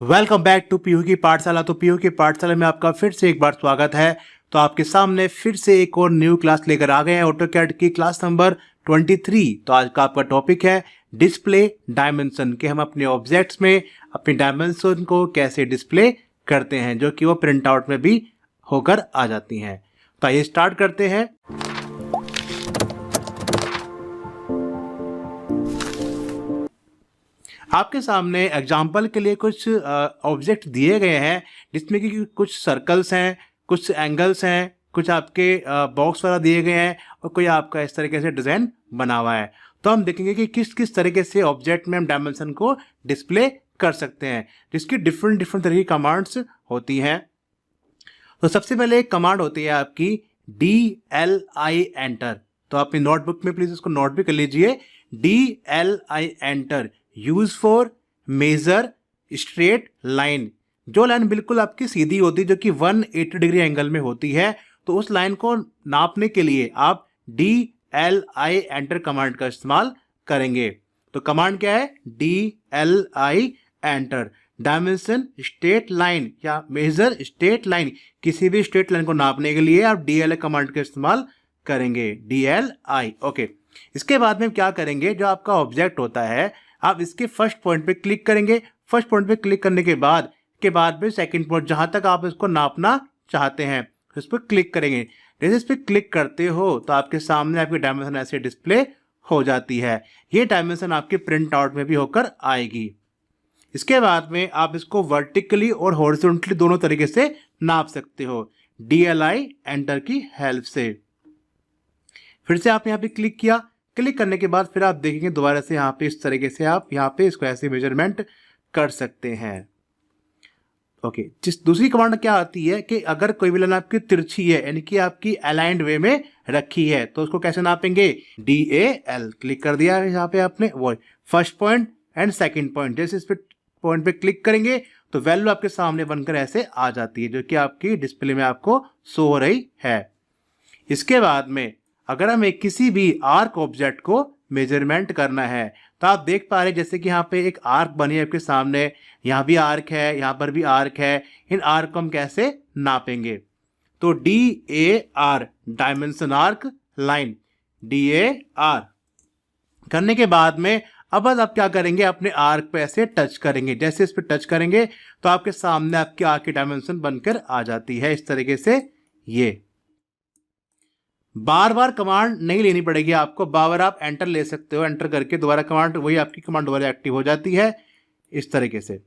Welcome back to PU की पाठशाला। तो पीयू की पाठशाला में आपका फिर से एक बार स्वागत है। तो आपके सामने फिर से एक और न्यू क्लास लेकर आ गए हैं, ऑटोकैड की क्लास नंबर 23। तो आज का आपका टॉपिक है डिस्प्ले डायमेंशन, कि हम अपने ऑब्जेक्ट्स में अपने डायमेंशन को कैसे डिस्प्ले करते हैं, जो कि वो प्रिंट आउट में भी होकर आ जाती हैं। तो आइए स्टार्ट करते हैं। आपके सामने एग्जाम्पल के लिए कुछ ऑब्जेक्ट दिए गए हैं, जिसमें कि कुछ सर्कल्स हैं, कुछ एंगल्स हैं, कुछ आपके बॉक्स वगैरह दिए गए हैं और कोई आपका इस तरीके से डिज़ाइन बना हुआ है। तो हम देखेंगे कि किस किस तरीके से ऑब्जेक्ट में हम डायमेंशन को डिस्प्ले कर सकते हैं, जिसकी डिफरेंट डिफरेंट तरह की कमांड्स होती हैं। तो सबसे पहले एक कमांड होती है आपकी DLI एंटर। तो अपनी नोटबुक में प्लीज इसको नोट भी कर लीजिए। DLI enter use for major straight line. जो लाइन बिल्कुल आपकी सीधी होती है, जो कि 180 डिग्री एंगल में होती है, तो उस लाइन को नापने के लिए आप DLI एंटर कमांड का इस्तेमाल करेंगे। तो कमांड क्या है? DLI enter. Dimension straight line या मेजर स्ट्रेट लाइन, किसी भी स्ट्रेट लाइन को नापने के लिए आप DLI कमांड का इस्तेमाल करेंगे। DLI okay. इसके बाद में क्या करेंगे, जो आपका ऑब्जेक्ट होता है आप इसके फर्स्ट पॉइंट पे क्लिक करेंगे। फर्स्ट पॉइंट पे क्लिक करने के बाद में सेकंड पॉइंट जहां तक आप इसको नापना चाहते हैं इस पर क्लिक करेंगे। जैसे इस पर क्लिक करते हो तो आपके सामने आपकी डायमेंशन ऐसे डिस्प्ले हो जाती है। ये डायमेंशन आपके प्रिंट आउट में भी होकर आएगी। इसके बाद में आप इसको वर्टिकली और हॉरिजॉन्टली दोनों तरीके से नाप सकते हो DLI एंटर की हेल्प से। फिर से आप यहाँ पे क्लिक किया। क्लिक करने के बाद फिर आप देखेंगे दोबारा से यहाँ पे इस तरीके से आप यहाँ पे इसको ऐसे मेजरमेंट कर सकते हैं। ओके। जिस दूसरी कमांड क्या आती है कि अगर कोई भी लाइन आपकी तिरछी है, यानी कि आपकी अलाइंड वे में रखी है, तो उसको कैसे नापेंगे? DAL क्लिक कर दिया यहाँ पे आपने, वो first point and second point. जैसे इस पे पॉइंट पे क्लिक करेंगे तो वैल्यू आपके सामने बनकर ऐसे आ जाती है, जो कि आपकी डिस्प्ले में आपको शो हो रही है। इसके बाद में अगर हमें किसी भी आर्क ऑब्जेक्ट को मेजरमेंट करना है, तो आप देख पा रहे हैं जैसे कि यहाँ पे एक आर्क बनी है आपके सामने, यहाँ भी आर्क है, यहाँ पर भी आर्क है। इन आर्क को हम कैसे नापेंगे? तो DAR dimension arc line, DAR करने के बाद में अब आप क्या करेंगे, अपने आर्क पे ऐसे टच करेंगे। जैसे इस पे टच करेंगे तो आपके सामने आपकी आर्क की डायमेंशन बनकर आ जाती है इस तरीके से। ये बार बार कमांड नहीं लेनी पड़ेगी आपको, बार बार आप एंटर ले सकते हो। एंटर करके दोबारा कमांड, वही आपकी कमांड दोबारा एक्टिव हो जाती है इस तरीके से।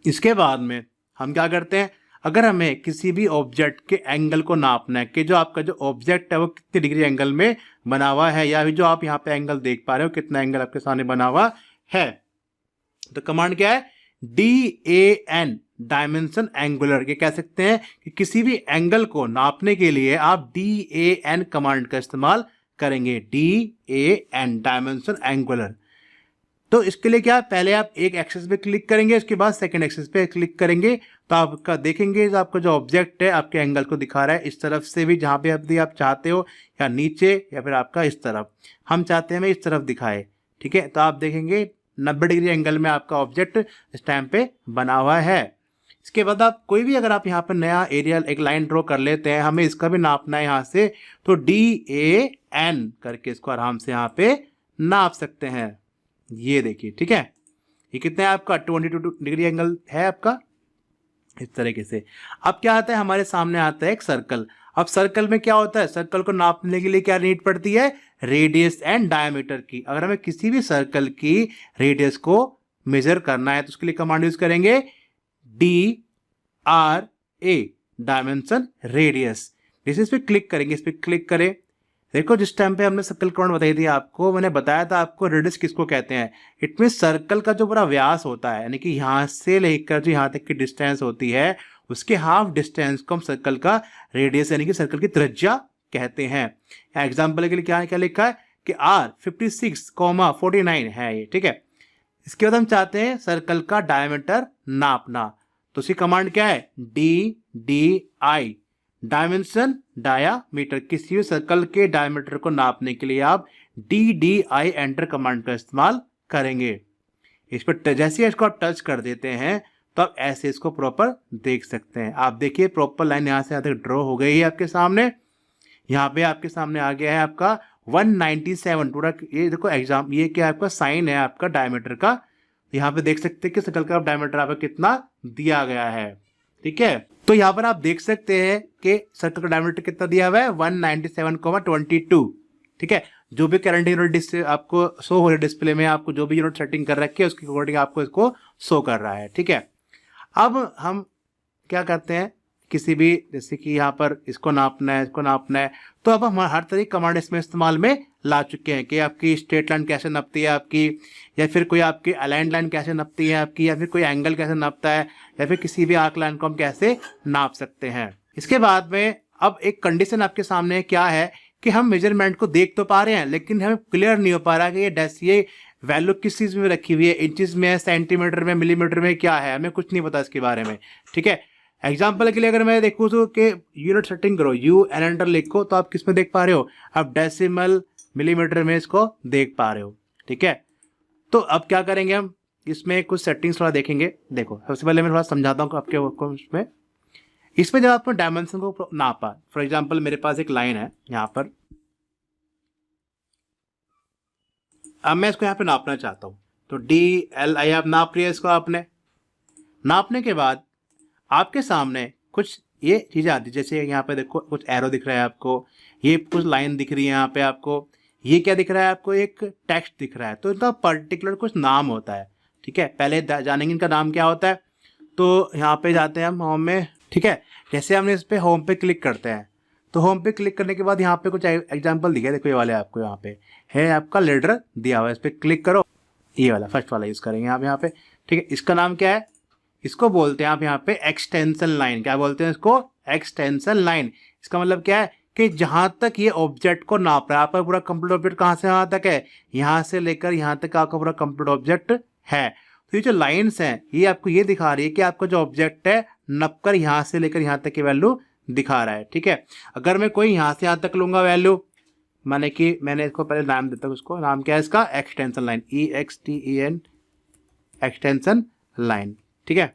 इसके बाद में हम क्या करते हैं, अगर हमें किसी भी ऑब्जेक्ट के एंगल को नापना है कि जो आपका जो ऑब्जेक्ट है वो कितने डिग्री एंगल में बना हुआ है, या जो आप यहाँ पे एंगल देख पा रहे हो कितना एंगल आपके सामने बना हुआ है, तो कमांड क्या है? DAN dimension angular. ये कह सकते हैं कि किसी भी एंगल को नापने के लिए आप DAN कमांड का इस्तेमाल करेंगे। DAN dimension angular. तो इसके लिए क्या, पहले आप एक एक्सिस पे क्लिक करेंगे, उसके बाद सेकंड एक्सिस पे क्लिक करेंगे, तो आपका देखेंगे आपका जो ऑब्जेक्ट है आपके एंगल को दिखा रहा है इस तरफ से भी, जहां पे आप चाहते हो, या नीचे, या फिर आपका इस तरफ। हम चाहते हैं हमें इस तरफ दिखाए, ठीक है। तो आप देखेंगे 90 डिग्री एंगल में आपका ऑब्जेक्ट इस टाइम पे बना हुआ है। इसके बाद आप कोई भी, अगर आप यहाँ पर नया एरिया एक लाइन ड्रॉ कर लेते हैं, हमें इसका भी नापना है यहाँ से, तो DAN करके इसको आराम से यहाँ पे नाप सकते हैं। ये देखिए, ठीक है। ये कितना है आपका? 22 डिग्री एंगल है आपका इस तरीके से। अब क्या आता है, हमारे सामने आता है एक सर्कल। अब सर्कल में क्या होता है, सर्कल को नापने के लिए क्या नीड पड़ती है? रेडियस एंड डायमीटर की। अगर हमें किसी भी सर्कल की रेडियस को मेजर करना है तो उसके लिए कमांड यूज करेंगे DRA डायमेंशन रेडियस। जैसे इस पर क्लिक करेंगे, इस पर क्लिक करें, देखो जिस टाइम पे हमने सर्कल कमांड बताई थी आपको, मैंने बताया था आपको रेडियस किसको कहते हैं। इट मीन सर्कल का जो पूरा व्यास होता है, यानी कि यहाँ से लेकर जो यहाँ तक की डिस्टेंस होती है, उसके हाफ डिस्टेंस को हम सर्कल का रेडियस यानी कि सर्कल की त्रिज्या कहते हैं। एग्जाम्पल के लिए क्या क्या लिखा है कि R56,49 है ये, ठीक है। इसके बाद हम चाहते हैं सर्कल का डायमीटर नापना, तो उसकी कमांड क्या है? DDI dimension diameter. किसी भी सर्कल के डायमीटर को नापने के लिए आप DDI एंटर कमांड का इस्तेमाल करेंगे। इस पर जैसे ही इसको आप टच कर देते हैं तो आप ऐसे इसको प्रॉपर देख सकते हैं। आप देखिए प्रॉपर लाइन यहाँ से यहाँ तक ड्रॉ हो गई है आपके सामने। यहाँ पे आपके सामने आ गया है आपका 197 पूरा। ये देखो एग्जाम, ये क्या आपका साइन है आपका डायमीटर का। यहाँ पे देख सकते हैं कि सर्कल का डायमीटर आपका कितना दिया गया है, ठीक है। तो यहाँ पर आप देख सकते हैं कि सर्कल का डायमीटर कितना दिया हुआ है 197,22, ठीक है। जो भी करंट यूनिट आपको शो हो रहा है डिस्प्ले में, आपको जो भी यूनिट सेटिंग कर रखी है उसके अकॉर्डिंग आपको इसको शो कर रहा है, ठीक है। अब हम क्या करते हैं, किसी भी जैसे कि यहाँ पर इसको नापना है, इसको नापना है, तो अब हम हर तरह की कमांड इसमें इस्तेमाल में ला चुके हैं कि आपकी स्ट्रेट लाइन कैसे नापती है आपकी, या फिर कोई आपकी अलाइंड लाइन कैसे नापती है आपकी, या फिर कोई एंगल कैसे नापता है, या फिर किसी भी आर्क लाइन को हम कैसे नाप सकते हैं। इसके बाद में अब एक कंडीशन आपके सामने क्या है कि हम मेजरमेंट को देख तो पा रहे हैं लेकिन हमें क्लियर नहीं हो पा रहा कि ये वैल्यू किस चीज़ में रखी हुई है, इंचेस में है, सेंटीमीटर में, मिलीमीटर में, क्या है, हमें कुछ नहीं पता इसके बारे में, ठीक है। एग्जाम्पल के लिए अगर मैं देखूँ तो कि यूनिट सेटिंग करो, यू एन एंटर लिखो, तो आप किस में देख पा रहे हो, आप डेसिमल मिलीमीटर में इसको देख पा रहे हो, ठीक है। तो अब क्या करेंगे, हम इसमें कुछ सेटिंग्स थोड़ा देखेंगे। देखो सबसे पहले मैं थोड़ा समझाता हूँ आपके इसमें जब आपने डायमेंशन को नापा, फॉर एग्जाम्पल मेरे पास एक लाइन है यहाँ पर, अब मैं इसको यहाँ पे नापना चाहता हूँ, तो DLI आप नाप लिया इसको। आपने नापने के बाद आपके सामने कुछ ये चीज़ें आती है, जैसे यहाँ पे देखो कुछ एरो दिख रहा है आपको, ये कुछ लाइन दिख रही है यहाँ पे आपको, ये क्या दिख रहा है आपको, एक टेक्स्ट दिख रहा है। तो इनका पर्टिकुलर कुछ नाम होता है, ठीक है। पहले जानेंगे इनका नाम क्या होता है। तो यहाँ पे जाते हैं हम होम में, ठीक है। जैसे हमने इस पे होम पे क्लिक करते हैं, तो होम पे क्लिक करने के बाद यहाँ पे कुछ एग्जाम्पल दिखे, देखो ये वाले आपको यहाँ पे है आपका लेडर दिया हुआ है, इस पर क्लिक करो, ये वाला फर्स्ट वाला यूज़ करेंगे आप यहाँ पे, ठीक है। इसका नाम क्या है, इसको बोलते हैं आप यहाँ पे एक्सटेंशन लाइन। क्या बोलते हैं इसको, एक्सटेंशन लाइन। इसका मतलब क्या है कि जहाँ तक ये ऑब्जेक्ट को नाप रहा है, आपका पूरा कंप्लीट ऑब्जेक्ट कहाँ से कहाँ तक है, यहाँ से लेकर यहाँ तक आपका पूरा कंप्लीट ऑब्जेक्ट है। तो ये जो लाइन्स हैं ये आपको ये दिखा रही है कि आपका जो ऑब्जेक्ट है नपकर यहाँ से लेकर यहाँ तक की वैल्यू दिखा रहा है, ठीक है। अगर मैं कोई यहाँ से यहाँ तक लूँगा वैल्यू, माने कि मैंने इसको पहले नाम देता हूँ, उसको नाम क्या है इसका, extension line, EXTEN, extension line, ठीक है,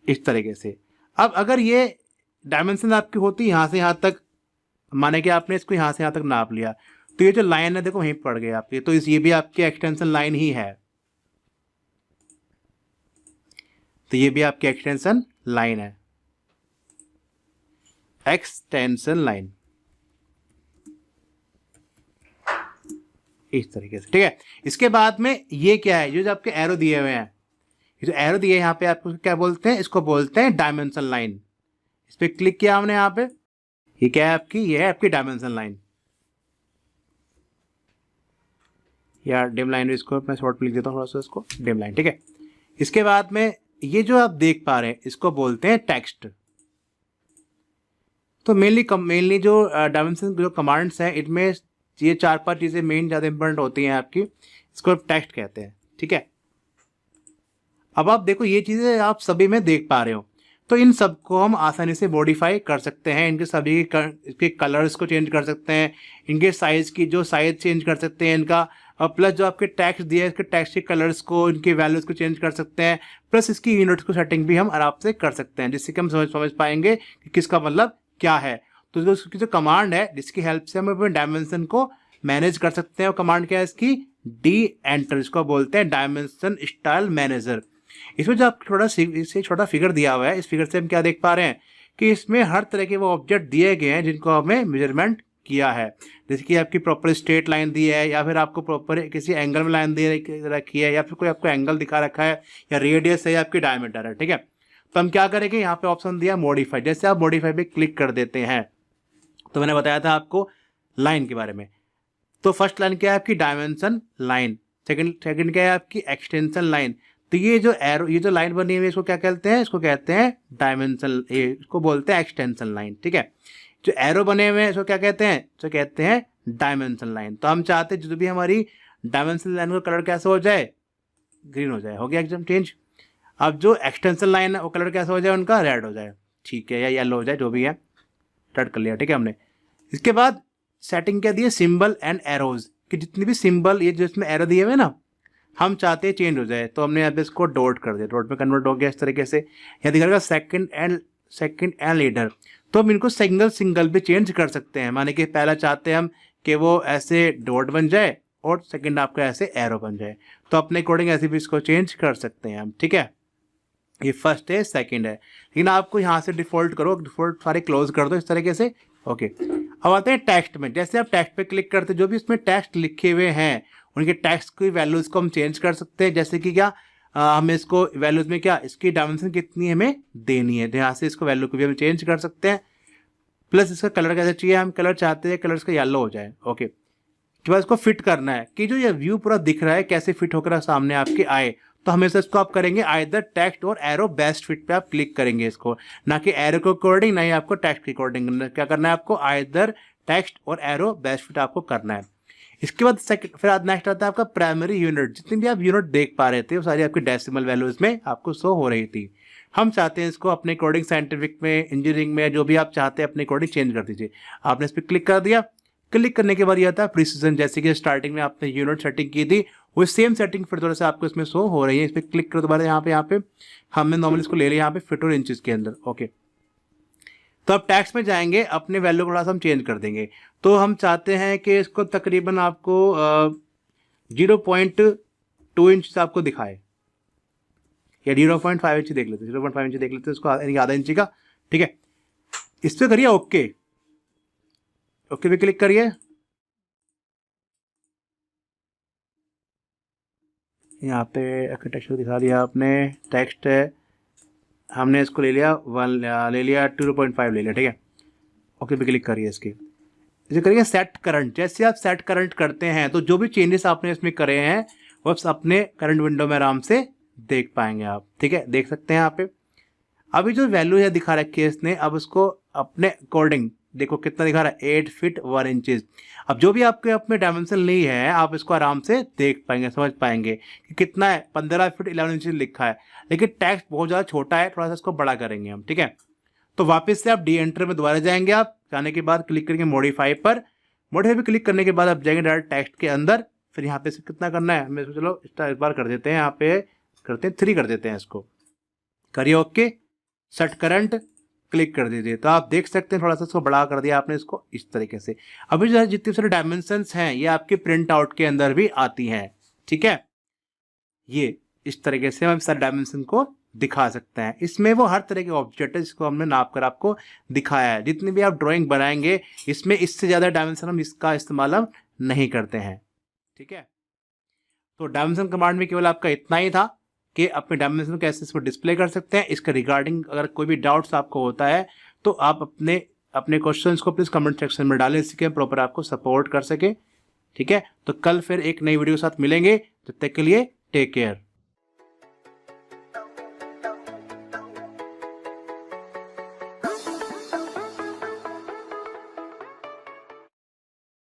इस तरीके से। अब अगर ये डायमेंशन आपकी होती यहाँ से यहाँ तक, माने कि आपने इसको यहाँ से यहाँ तक नाप लिया, तो ये जो लाइन है देखो वहीं पड़ गई आपकी, तो ये भी आपकी एक्सटेंशन लाइन ही है, तो ये भी आपकी एक्सटेंशन लाइन है, एक्सटेंशन लाइन, इस तरीके से, ठीक है। इसके बाद में ये क्या है, ये जो आपके एरो दिए हुए हैं, ये जो एरो दिए यहाँ पे आपको क्या बोलते हैं, इसको बोलते हैं डायमेंशन लाइन। इस पर क्लिक किया हमने यहाँ पे, ये क्या है आपकी, ये है आपकी डायमेंशन लाइन, या डिम लाइन, इसको मैं शॉर्ट में लिख देता हूँ थोड़ा सा, इसको डिम लाइन, ठीक है। इसके बाद में ये जो आप देख पा रहे हैं इसको बोलते हैं टेक्स्ट। तो मेनली जो डायमेंशन जो कमांड्स हैं इनमें ये 4-5 चीज़ें मेन ज़्यादा इंपॉर्टेंट होती हैं आपकी, इसको टेक्स्ट कहते हैं, ठीक है। अब आप देखो ये चीज़ें आप सभी में देख पा रहे हो, तो इन सब को हम आसानी से मॉडिफाई कर सकते हैं, इनके सभी इसके कलर्स को चेंज कर सकते हैं, इनके साइज़ की जो साइज़ चेंज कर सकते हैं इनका, और प्लस जो आपके टेक्स्ट दिया है इसके टेक्स्ट के कलर्स को, इनके वैल्यूज़ को चेंज कर सकते हैं, प्लस इसकी यूनिट्स को सेटिंग भी हम आराम से कर सकते हैं, जिससे कि हम समझ पाएंगे कि किसका मतलब क्या है। तो जो उसकी जो कमांड है जिसकी हेल्प से हम अपने डायमेंशन को मैनेज कर सकते हैं, वो कमांड क्या है इसकी, D-Enter, इसको बोलते हैं डायमेंशन स्टाइल मैनेजर। इसमें जो आप इससे छोटा फिगर दिया हुआ है, इस फिगर से हम क्या देख पा रहे हैं कि इसमें हर तरह के वो ऑब्जेक्ट दिए गए हैं जिनको हमें मेजरमेंट किया है, जैसे कि आपकी प्रॉपर स्ट्रेट लाइन दी है, या फिर आपको प्रॉपर किसी एंगल में लाइन दे रखी है, या फिर कोई आपको एंगल दिखा रखा है, या रेडियस है, या आपकी डायमीटर है, ठीक है। तो हम क्या करेंगे, यहाँ पे ऑप्शन दिया मॉडिफाई, जैसे आप मॉडिफाई पे क्लिक कर देते हैं, तो मैंने बताया था आपको लाइन के बारे में। तो फर्स्ट लाइन क्या है आपकी, डायमेंशन लाइन, सेकंड क्या है आपकी, एक्सटेंशन लाइन। तो ये जो एरो, ये जो लाइन बनी हुई है इसको क्या कहते हैं, इसको कहते हैं डायमेंशन, इसको बोलते हैं एक्सटेंशन लाइन, ठीक है। जो एरो बने हुए हैं इसको क्या कहते हैं, इसको कहते हैं डायमेंशन लाइन। तो हम चाहते हैं जो भी हमारी डायमेंशन लाइन का कलर कैसा हो जाए, ग्रीन हो जाए, हो गया एकदम चेंज। अब जो एक्सटेंशन लाइन है वो कलर कैसा हो जाए, उनका रेड हो जाए, ठीक है, या येलो हो जाए, जो भी है, रेड कर लिया, ठीक है हमने। इसके बाद सेटिंग क्या दी है, सिंबल एंड एरोज, कि जितनी भी सिंबल ये जो इसमें एरो दिए हुए ना, हम चाहते हैं चेंज हो जाए, तो हमने यहाँ पे इसको डॉट कर दिया, डॉट में कन्वर्ट हो गया इस तरीके से। यहाँ दिखा सेकंड एंड लीडर, तो हम इनको सिंगल सिंगल भी चेंज कर सकते हैं। माने कि पहला चाहते हैं हम कि वो ऐसे डॉट बन जाए और सेकंड आपका ऐसे एरो बन जाए, तो अपने अकॉर्डिंग ऐसे भी इसको चेंज कर सकते हैं हम, ठीक है। ये फर्स्ट है, सेकंड है, लेकिन आपको यहाँ से डिफॉल्ट करो, डिफॉल्ट सारे क्लोज कर दो इस तरीके से, ओके। अब आते हैं टेक्स्ट में। जैसे आप टेक्स्ट पे क्लिक करते, जो भी इसमें टेक्स्ट लिखे हुए हैं उनके टेक्स्ट की वैल्यूज को हम चेंज कर सकते हैं। जैसे कि क्या हमें इसको वैल्यूज में क्या इसकी डायमेंशन कितनी हमें देनी है, तो यहाँ से इसको वैल्यू को भी हम चेंज कर सकते हैं। प्लस इसका कलर कैसे चाहिए, हम कलर चाहते हैं कलर इसका येलो हो जाए, ओके। के बाद इसको फिट करना है कि जो ये व्यू पूरा दिख रहा है कैसे फिट होकर सामने आपके आए, तो हमेशा इसको आप करेंगे आइदर टेक्स्ट और एरो बेस्ट फिट पे आप क्लिक करेंगे इसको, ना कि एरो के अकॉर्डिंग, ना ही आपको टेक्स्ट के अकॉर्डिंग। क्या करना है आपको, आइदर टेक्स्ट और एरो बेस्ट फिट आपको करना है। इसके बाद सेकंड, फिर नेक्स्ट आता है आपका प्राइमरी यूनिट। जितनी भी आप यूनिट देख पा रहे थे वो सारी आपकी डेसिमल वैल्यूज में आपको शो हो रही थी। हम चाहते हैं इसको अपने अकॉर्डिंग साइंटिफिक में, इंजीनियरिंग में, जो भी आप चाहते हैं अपने अकॉर्डिंग चेंज कर दीजिए। आपने इस पर क्लिक कर दिया, क्लिक करने के बाद ये आता है प्रिसीजन। जैसे कि स्टार्टिंग में आपने यूनिट सेटिंग की थी वो सेम सेटिंग फिर थोड़ा सा आपको इसमें शो हो रही है। इस पर क्लिक करो दोबारा, यहाँ पे हमने नॉर्मली इसको ले लिया यहाँ पे फीट और इंचेस के अंदर, ओके। तो अब टैक्स में जाएंगे, अपने वैल्यू को थोड़ा सा हम चेंज कर देंगे। तो हम चाहते हैं कि इसको तकरीबन आपको 0.2 इंच आपको दिखाए, या 0.5 इंच देख लेते हैं, 0.5 इंच देख लेते हैं इसको, आधा इंची का, ठीक है। इस पर करिए ओके, ओके पे क्लिक करिए। यहाँ पे आर्किटेक्चर दिखा दिया आपने, टेक्स्ट है, हमने इसको ले लिया 2.5 ले लिया, ठीक है। ओके पे क्लिक करिए इसकी, इसे करिए सेट करंट। जैसे आप सेट करंट करते हैं तो जो भी चेंजेस आपने इसमें करे हैं वो अपने करंट विंडो में आराम से देख पाएंगे आप, ठीक है, देख सकते हैं यहाँ पे। अभी जो वैल्यू है दिखा रखी है इसने, अब उसको अपने अकॉर्डिंग देखो कितना दिखा रहा है, 8 फीट 1 इंचेस। अब जो भी आपके अपने डायमेंशन ली है आप इसको आराम से देख पाएंगे, समझ पाएंगे कि कितना है, 15 फीट 11 इंचेस लिखा है, लेकिन टेक्स्ट बहुत ज़्यादा छोटा है, थोड़ा सा इसको बड़ा करेंगे हम, ठीक है। तो वापस से आप डी एंटर में दोबारा जाएंगे, आप जाने के बाद क्लिक करेंगे मॉडिफाई पर, मॉडिफाई पे क्लिक करने के बाद आप जाएंगे डायरेक्ट टेक्स्ट के अंदर। फिर यहाँ पे से कितना करना है हमें, चलो इस बार कर देते हैं, यहाँ पे करते हैं 3 कर देते हैं इसको, करिए ओके, सेट करंट क्लिक कर दीजिए। तो आप देख सकते हैं थोड़ा सा इसको बड़ा कर दिया आपने इसको इस तरीके से। अभी जो है जितनी सारी डायमेंशंस हैं ये आपके प्रिंट आउट के अंदर भी आती हैं, ठीक है। ये इस तरीके से हम सारे डायमेंशन को दिखा सकते हैं। इसमें वो हर तरह के ऑब्जेक्ट है जिसको हमने नाप कर आपको दिखाया है। जितनी भी आप ड्राइंग बनाएंगे इसमें इससे ज़्यादा डायमेंशन हम इसका इस्तेमाल हम नहीं करते हैं, ठीक है। तो डायमेंशन कमांड में केवल आपका इतना ही था कि अपने डायमेंशन कैसे इसको डिस्प्ले कर सकते हैं। इसके रिगार्डिंग अगर कोई भी डाउट्स आपको होता है तो आप अपने क्वेश्चंस को प्लीज़ कमेंट सेक्शन में डालें, इसके प्रॉपर आपको सपोर्ट कर सके, ठीक है। तो कल फिर एक नई वीडियो के साथ मिलेंगे, तब तक के लिए टेक केयर।